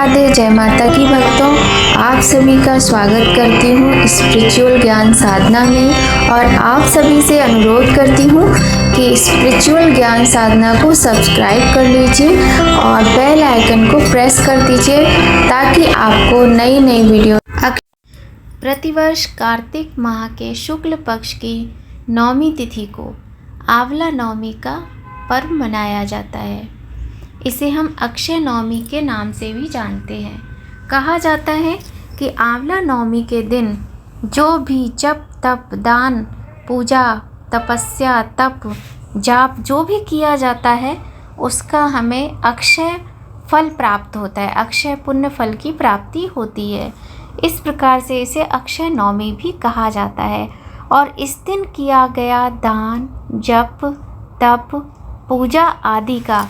राधे जय माता की भक्तों, आप सभी का स्वागत करती हूँ स्पिरिचुअल ज्ञान साधना में। और आप सभी से अनुरोध करती हूँ कि स्पिरिचुअल ज्ञान साधना को सब्सक्राइब कर लीजिए और बेल आइकन को प्रेस कर दीजिए ताकि आपको नई नई वीडियो। प्रतिवर्ष कार्तिक माह के शुक्ल पक्ष की नौमी तिथि को आंवला नवमी का पर्व मनाया जाता है। इसे हम अक्षय नवमी के नाम से भी जानते हैं। कहा जाता है कि आंवला नवमी के दिन जो भी जप तप दान पूजा तपस्या तप जाप जो भी किया जाता है उसका हमें अक्षय फल प्राप्त होता है, अक्षय पुण्य फल की प्राप्ति होती है। इस प्रकार से इसे अक्षय नवमी भी कहा जाता है। और इस दिन किया गया दान जप तप पूजा आदि का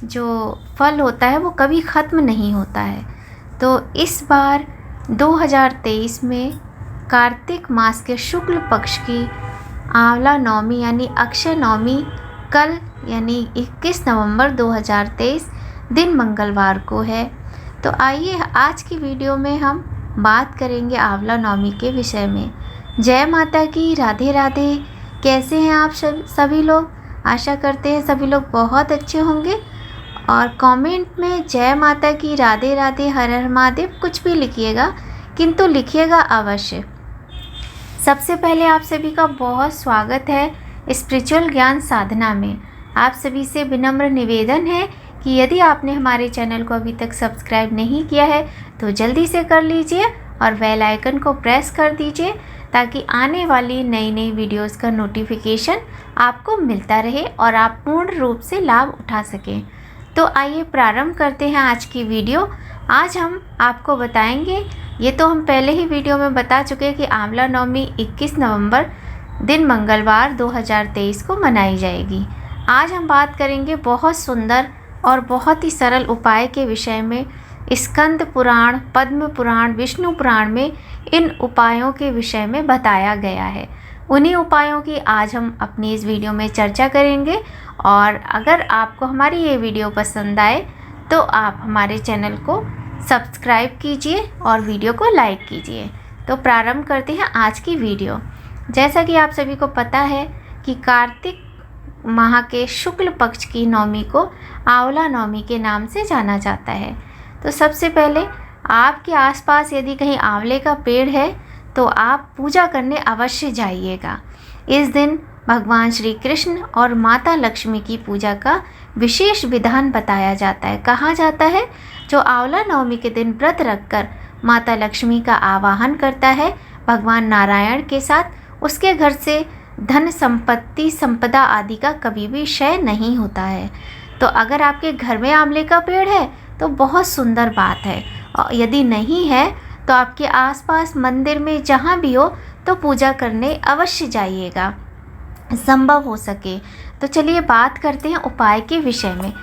जो फल होता है वो कभी ख़त्म नहीं होता है। तो इस बार 2023 में कार्तिक मास के शुक्ल पक्ष की आंवला नवमी यानी अक्षय नवमी कल यानी 21 नवंबर 2023 दिन मंगलवार को है। तो आइए आज की वीडियो में हम बात करेंगे आंवला नवमी के विषय में। जय माता की, राधे राधे। कैसे हैं आप सभी लोग? आशा करते हैं सभी लोग बहुत अच्छे होंगे। और कमेंट में जय माता की, राधे राधे, हर हर महादेव कुछ भी लिखिएगा, किंतु लिखिएगा अवश्य। सबसे पहले आप सभी का बहुत स्वागत है स्पिरिचुअल ज्ञान साधना में। आप सभी से विनम्र निवेदन है कि यदि आपने हमारे चैनल को अभी तक सब्सक्राइब नहीं किया है तो जल्दी से कर लीजिए और बेल आइकन को प्रेस कर दीजिए ताकि आने वाली नई नई वीडियोस का नोटिफिकेशन आपको मिलता रहे और आप पूर्ण रूप से लाभ उठा सकें। तो आइए प्रारंभ करते हैं आज की वीडियो। आज हम आपको बताएंगे, ये तो हम पहले ही वीडियो में बता चुके हैं कि आंवला नवमी 21 नवंबर दिन मंगलवार 2023 को मनाई जाएगी। आज हम बात करेंगे बहुत सुंदर और बहुत ही सरल उपाय के विषय में। स्कंद पुराण, पद्म पुराण, विष्णु पुराण में इन उपायों के विषय में बताया गया है। उन्हीं उपायों की आज हम अपनी इस वीडियो में चर्चा करेंगे। और अगर आपको हमारी ये वीडियो पसंद आए तो आप हमारे चैनल को सब्सक्राइब कीजिए और वीडियो को लाइक कीजिए। तो प्रारंभ करते हैं आज की वीडियो। जैसा कि आप सभी को पता है कि कार्तिक माह के शुक्ल पक्ष की नवमी को आंवला नवमी के नाम से जाना जाता है। तो सबसे पहले आपके आसपास यदि कहीं आंवले का पेड़ है तो आप पूजा करने अवश्य जाइएगा। इस दिन भगवान श्री कृष्ण और माता लक्ष्मी की पूजा का विशेष विधान बताया जाता है। कहा जाता है जो आंवला नवमी के दिन व्रत रखकर माता लक्ष्मी का आवाहन करता है भगवान नारायण के साथ, उसके घर से धन संपत्ति संपदा आदि का कभी भी क्षय नहीं होता है। तो अगर आपके घर में आंवले का पेड़ है तो बहुत सुंदर बात है। और यदि नहीं है तो आपके आसपास मंदिर में जहाँ भी हो तो पूजा करने अवश्य जाइएगा संभव हो सके। तो चलिए बात करते हैं उपाय के विषय में।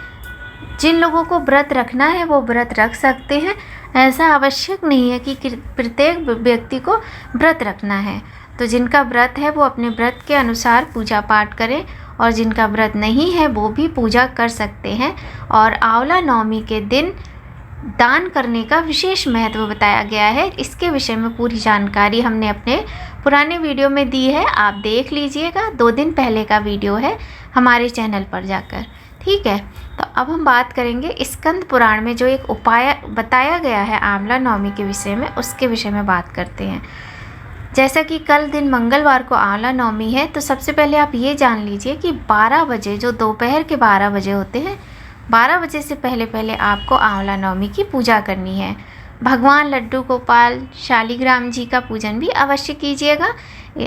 जिन लोगों को व्रत रखना है वो व्रत रख सकते हैं। ऐसा आवश्यक नहीं है कि प्रत्येक व्यक्ति को व्रत रखना है। तो जिनका व्रत है वो अपने व्रत के अनुसार पूजा पाठ करें और जिनका व्रत नहीं है वो भी पूजा कर सकते हैं। और आंवला नवमी के दिन दान करने का विशेष महत्व बताया गया है। इसके विषय में पूरी जानकारी हमने अपने पुराने वीडियो में दी है, आप देख लीजिएगा। 2 दिन पहले का वीडियो है हमारे चैनल पर जाकर, ठीक है। तो अब हम बात करेंगे स्कंद पुराण में जो एक उपाय बताया गया है आंवला नवमी के विषय में, उसके विषय में बात करते हैं। जैसा कि कल दिन मंगलवार को आंवला नवमी है तो सबसे पहले आप ये जान लीजिए कि 12 बजे जो दोपहर के 12 बजे होते हैं, 12 बजे से पहले पहले आपको आंवला नवमी की पूजा करनी है। भगवान लड्डू गोपाल शालिग्राम जी का पूजन भी अवश्य कीजिएगा।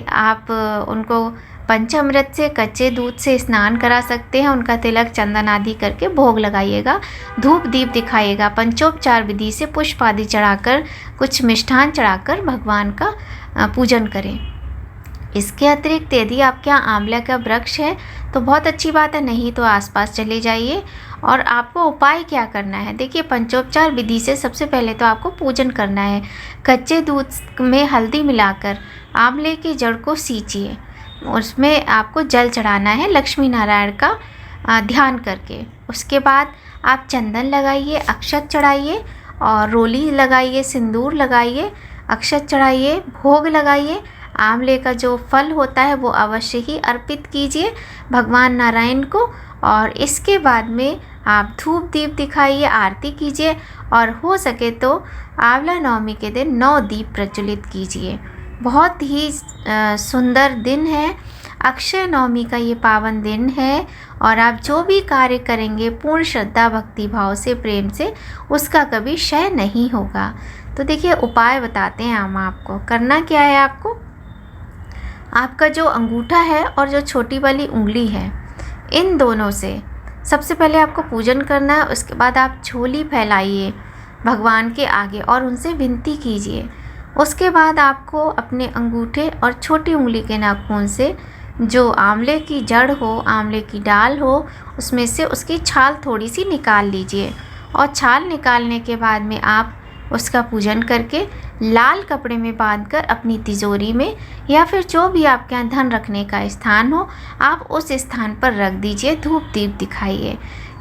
आप उनको पंचामृत से कच्चे दूध से स्नान करा सकते हैं, उनका तिलक चंदन आदि करके भोग लगाइएगा, धूप दीप दिखाइएगा, पंचोपचार विधि से पुष्प आदि चढ़ाकर कुछ मिष्ठान चढ़ाकर भगवान का पूजन करें। इसके अतिरिक्त यदि आपके यहाँ आंवला का वृक्ष है तो बहुत अच्छी बात है, नहीं तो आसपास चले जाइए। और आपको उपाय क्या करना है, देखिए पंचोपचार विधि से सबसे पहले तो आपको पूजन करना है। कच्चे दूध में हल्दी मिलाकर आंवले की जड़ को सींचिए, उसमें आपको जल चढ़ाना है लक्ष्मी नारायण का ध्यान करके। उसके बाद आप चंदन लगाइए, अक्षत चढ़ाइए और रोली लगाइए, सिंदूर लगाइए, अक्षत चढ़ाइए, भोग लगाइए। आंवले का जो फल होता है वो अवश्य ही अर्पित कीजिए भगवान नारायण को। और इसके बाद में आप धूप दीप दिखाइए, आरती कीजिए और हो सके तो आंवला नवमी के दिन 9 दीप प्रज्वलित कीजिए। बहुत ही सुंदर दिन है, अक्षय नवमी का ये पावन दिन है और आप जो भी कार्य करेंगे पूर्ण श्रद्धा भक्ति भाव से, प्रेम से, उसका कभी क्षय नहीं होगा। तो देखिए उपाय बताते हैं हम आपको। करना क्या है आपको, आपका जो अंगूठा है और जो छोटी वाली उंगली है, इन दोनों से सबसे पहले आपको पूजन करना है। उसके बाद आप झोली फैलाइए भगवान के आगे और उनसे विनती कीजिए। उसके बाद आपको अपने अंगूठे और छोटी उंगली के नाखून से जो आंवले की जड़ हो, आंवले की डाल हो, उसमें से उसकी छाल थोड़ी सी निकाल लीजिए। और छाल निकालने के बाद में आप उसका पूजन करके लाल कपड़े में बांधकर अपनी तिजोरी में या फिर जो भी आपके यहाँ धन रखने का स्थान हो, आप उस स्थान पर रख दीजिए। धूप दीप दिखाइए।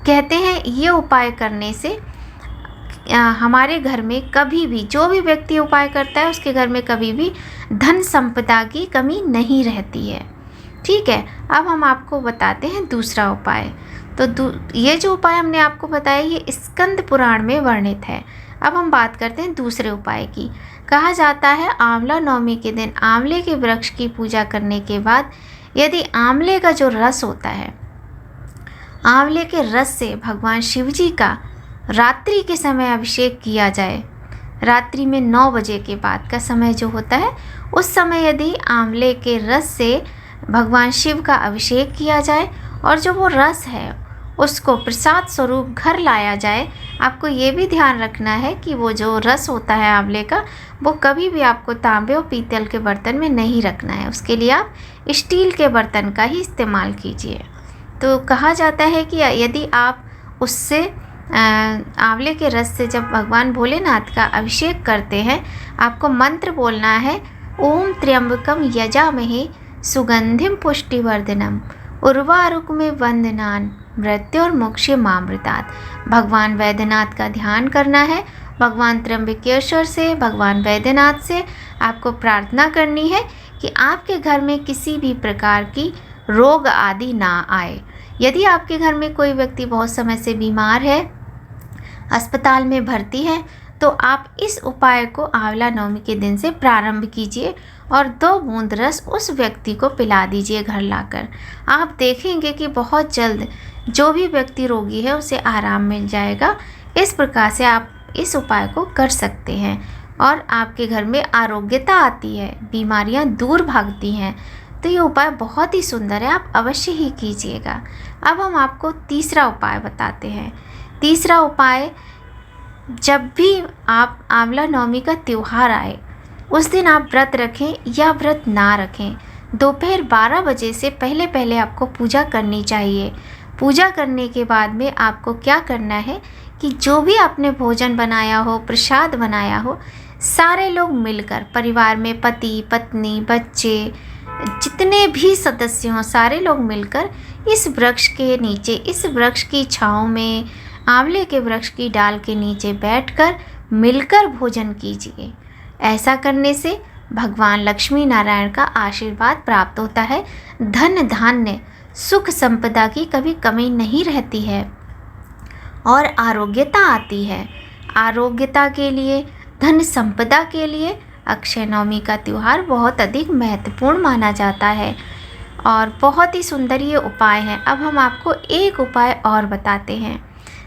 कहते हैं ये उपाय करने से हमारे घर में कभी भी, जो भी व्यक्ति उपाय करता है उसके घर में कभी भी धन संपदा की कमी नहीं रहती है। ठीक है, अब हम आपको बताते हैं दूसरा उपाय। तो ये जो उपाय हमने आपको बताया ये स्कंद पुराण में वर्णित है। अब हम बात करते हैं दूसरे उपाय की। कहा जाता है आंवला नवमी के दिन आंवले के वृक्ष की पूजा करने के बाद यदि आंवले का जो रस होता है, आंवले के रस से भगवान शिव जी का रात्रि के समय अभिषेक किया जाए, रात्रि में 9 बजे के बाद का समय जो होता है, उस समय यदि आंवले के रस से भगवान शिव का अभिषेक किया जाए और जो वो रस है उसको प्रसाद स्वरूप घर लाया जाए। आपको ये भी ध्यान रखना है कि वो जो रस होता है आंवले का, वो कभी भी आपको तांबे और पीतल के बर्तन में नहीं रखना है। उसके लिए आप स्टील के बर्तन का ही इस्तेमाल कीजिए। तो कहा जाता है कि यदि आप उससे आंवले के रस से जब भगवान भोलेनाथ का अभिषेक करते हैं, आपको मंत्र बोलना है, ओम त्र्यंबकम यजामहे सुगंधिम पुष्टिवर्धनम उर्वारुकमे वंदनान मृत्युर्मुक्षे मामृतात्। भगवान वैद्यनाथ का ध्यान करना है। भगवान त्र्यंबकेश्वर से, भगवान वैद्यनाथ से आपको प्रार्थना करनी है कि आपके घर में किसी भी प्रकार की रोग आदि ना आए। यदि आपके घर में कोई व्यक्ति बहुत समय से बीमार है, अस्पताल में भर्ती है, तो आप इस उपाय को आंवला नवमी के दिन से प्रारंभ कीजिए और 2 बूंद रस उस व्यक्ति को पिला दीजिए घर लाकर। आप देखेंगे कि बहुत जल्द जो भी व्यक्ति रोगी है उसे आराम मिल जाएगा। इस प्रकार से आप इस उपाय को कर सकते हैं और आपके घर में आरोग्यता आती है, बीमारियां दूर भागती हैं। तो ये उपाय बहुत ही सुंदर है, आप अवश्य ही कीजिएगा। अब हम आपको तीसरा उपाय बताते हैं। तीसरा उपाय, जब भी आप आंवला नवमी का त्यौहार आए उस दिन आप व्रत रखें या व्रत ना रखें, दोपहर 12 बजे से पहले पहले आपको पूजा करनी चाहिए। पूजा करने के बाद में आपको क्या करना है कि जो भी आपने भोजन बनाया हो, प्रसाद बनाया हो, सारे लोग मिलकर, परिवार में पति पत्नी बच्चे जितने भी सदस्य हों, सारे लोग मिलकर इस वृक्ष के नीचे, इस वृक्ष की छाँव में, आंवले के वृक्ष की डाल के नीचे बैठकर मिलकर भोजन कीजिए। ऐसा करने से भगवान लक्ष्मी नारायण का आशीर्वाद प्राप्त होता है। धन धान्य सुख संपदा की कभी कमी नहीं रहती है और आरोग्यता आती है। आरोग्यता के लिए, धन संपदा के लिए अक्षय नवमी का त्यौहार बहुत अधिक महत्वपूर्ण माना जाता है और बहुत ही सुंदर ये उपाय है। अब हम आपको एक उपाय और बताते हैं।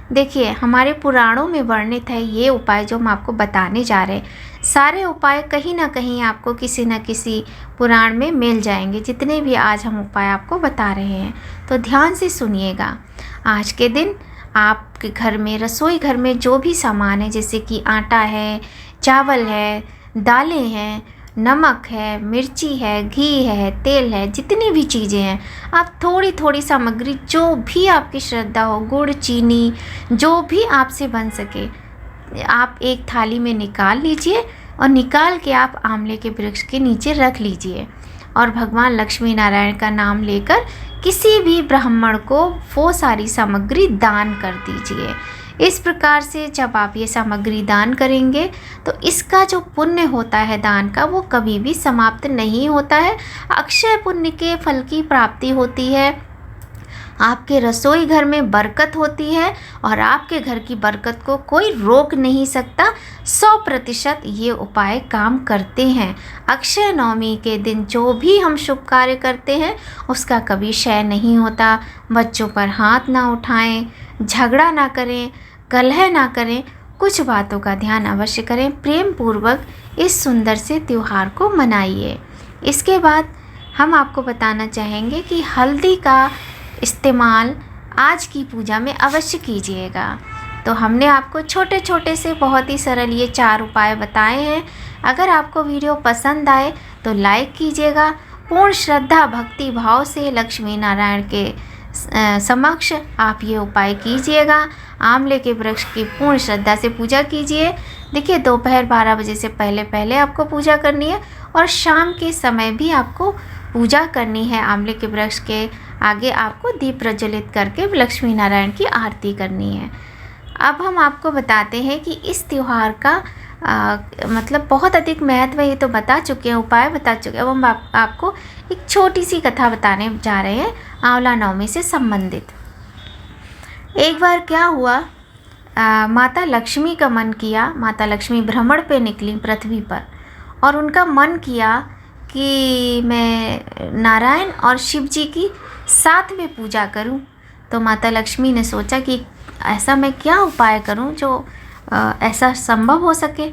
देखिए, हमारे पुराणों में वर्णित है ये उपाय जो हम आपको बताने जा रहे हैं। सारे उपाय कहीं ना कहीं आपको किसी न किसी पुराण में मिल जाएंगे, जितने भी आज हम उपाय आपको बता रहे हैं। तो ध्यान से सुनिएगा। आज के दिन आपके घर में, रसोई घर में जो भी सामान है, जैसे कि आटा है, चावल है, दालें हैं, नमक है, मिर्ची है, घी है, तेल है, जितनी भी चीज़ें हैं, आप थोड़ी थोड़ी सामग्री जो भी आपकी श्रद्धा हो, गुड़, चीनी, जो भी आपसे बन सके, आप एक थाली में निकाल लीजिए और निकाल के आप आंवले के वृक्ष के नीचे रख लीजिए और भगवान लक्ष्मी नारायण का नाम लेकर किसी भी ब्राह्मण को वो सारी सामग्री दान कर दीजिए। इस प्रकार से जब आप ये सामग्री दान करेंगे तो इसका जो पुण्य होता है दान का, वो कभी भी समाप्त नहीं होता है। अक्षय पुण्य के फल की प्राप्ति होती है, आपके रसोई घर में बरकत होती है और आपके घर की बरकत को कोई रोक नहीं सकता। 100% ये उपाय काम करते हैं। अक्षय नवमी के दिन जो भी हम शुभ कार्य करते हैं उसका कभी क्षय नहीं होता। बच्चों पर हाथ ना उठाएं, झगड़ा ना करें, कलह ना करें, कुछ बातों का ध्यान अवश्य करें। प्रेम पूर्वक इस सुंदर से त्यौहार को मनाइए। इसके बाद हम आपको बताना चाहेंगे कि हल्दी का इस्तेमाल आज की पूजा में अवश्य कीजिएगा। तो हमने आपको छोटे छोटे से बहुत ही सरल ये 4 उपाय बताए हैं। अगर आपको वीडियो पसंद आए तो लाइक कीजिएगा। पूर्ण श्रद्धा भक्ति भाव से लक्ष्मी नारायण के समक्ष आप ये उपाय कीजिएगा। आंवले के वृक्ष की पूर्ण श्रद्धा से पूजा कीजिए। देखिए, दोपहर 12 बजे से पहले आपको पूजा करनी है और शाम के समय भी आपको पूजा करनी है। आंवले के वृक्ष के आगे आपको दीप प्रज्वलित करके लक्ष्मी नारायण की आरती करनी है। अब हम आपको बताते हैं कि इस त्यौहार का मतलब बहुत अधिक महत्व ये तो बता चुके हैं, उपाय बता चुके हैं। अब हम आपको एक छोटी सी कथा बताने जा रहे हैं आंवला नवमी से संबंधित। एक बार क्या हुआ, माता लक्ष्मी का मन किया, माता लक्ष्मी भ्रमण पे निकली पृथ्वी पर और उनका मन किया कि मैं नारायण और शिव जी की साथ में पूजा करूं। तो माता लक्ष्मी ने सोचा कि ऐसा मैं क्या उपाय करूं जो ऐसा संभव हो सके।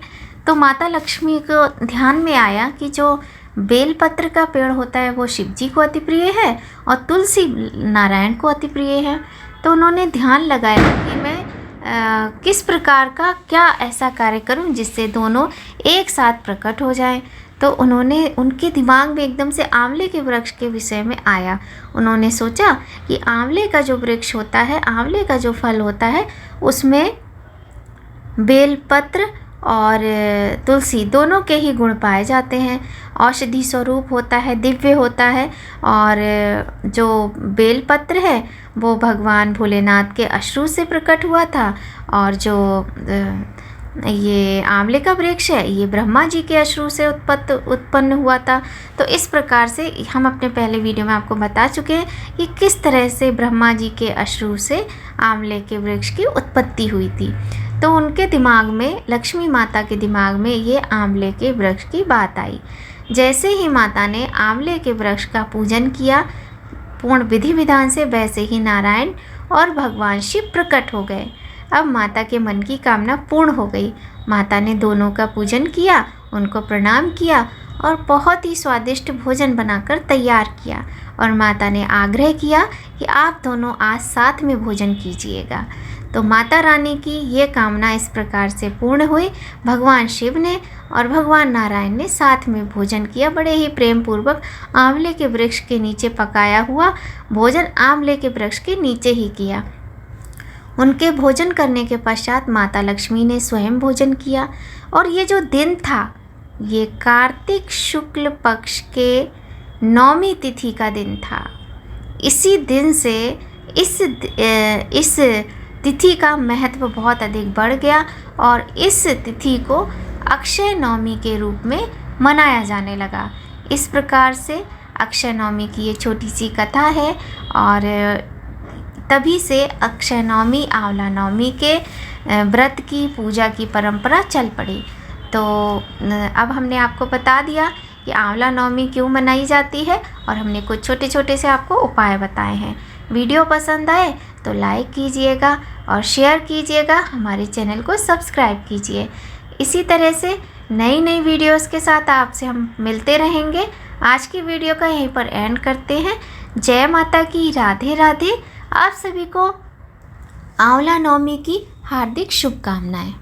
तो माता लक्ष्मी को ध्यान में आया कि जो बेलपत्र का पेड़ होता है वो शिव जी को अति प्रिय है और तुलसी नारायण को अति प्रिय है। तो उन्होंने ध्यान लगाया कि मैं किस प्रकार का क्या ऐसा कार्य करूं जिससे दोनों एक साथ प्रकट हो जाएं। तो उनके दिमाग में एकदम से आंवले के वृक्ष के विषय में आया। उन्होंने सोचा कि आंवले का जो वृक्ष होता है, आंवले का जो फल होता है, उसमें बेलपत्र और तुलसी दोनों के ही गुण पाए जाते हैं। औषधि स्वरूप होता है, दिव्य होता है। और जो बेलपत्र है वो भगवान भोलेनाथ के अश्रु से प्रकट हुआ था और जो ये आंवले का वृक्ष है ये ब्रह्मा जी के अश्रु से उत्पन्न हुआ था। तो इस प्रकार से हम अपने पहले वीडियो में आपको बता चुके हैं कि किस तरह से ब्रह्मा जी के अश्रु से आंवले के वृक्ष की उत्पत्ति हुई थी। तो उनके दिमाग में, लक्ष्मी माता के दिमाग में ये आंवले के वृक्ष की बात आई। जैसे ही माता ने आंवले के वृक्ष का पूजन किया पूर्ण विधि विधान से, वैसे ही नारायण और भगवान शिव प्रकट हो गए। अब माता के मन की कामना पूर्ण हो गई। माता ने दोनों का पूजन किया, उनको प्रणाम किया और बहुत ही स्वादिष्ट भोजन बनाकर तैयार किया। और माता ने आग्रह किया कि आप दोनों आज साथ में भोजन कीजिएगा। तो माता रानी की ये कामना इस प्रकार से पूर्ण हुई। भगवान शिव ने और भगवान नारायण ने साथ में भोजन किया। बड़े ही प्रेम पूर्वक आंवले के वृक्ष के नीचे पकाया हुआ भोजन आंवले के वृक्ष के नीचे ही किया। उनके भोजन करने के पश्चात माता लक्ष्मी ने स्वयं भोजन किया। और ये जो दिन था ये कार्तिक शुक्ल पक्ष के 9वीं तिथि का दिन था। इसी दिन से इस तिथि का महत्व बहुत अधिक बढ़ गया और इस तिथि को अक्षय नवमी के रूप में मनाया जाने लगा। इस प्रकार से अक्षय नवमी की ये छोटी सी कथा है और तभी से अक्षय नवमी, आंवला नवमी के व्रत की पूजा की परंपरा चल पड़ी। तो अब हमने आपको बता दिया कि आंवला नवमी क्यों मनाई जाती है और हमने कुछ छोटे छोटे से आपको उपाय बताए हैं। वीडियो पसंद आए तो लाइक कीजिएगा और शेयर कीजिएगा, हमारे चैनल को सब्सक्राइब कीजिए। इसी तरह से नई नई वीडियोस के साथ आपसे हम मिलते रहेंगे। आज की वीडियो का यहीं पर एंड करते हैं। जय माता की, राधे राधे। आप सभी को आंवला नवमी की हार्दिक शुभकामनाएं।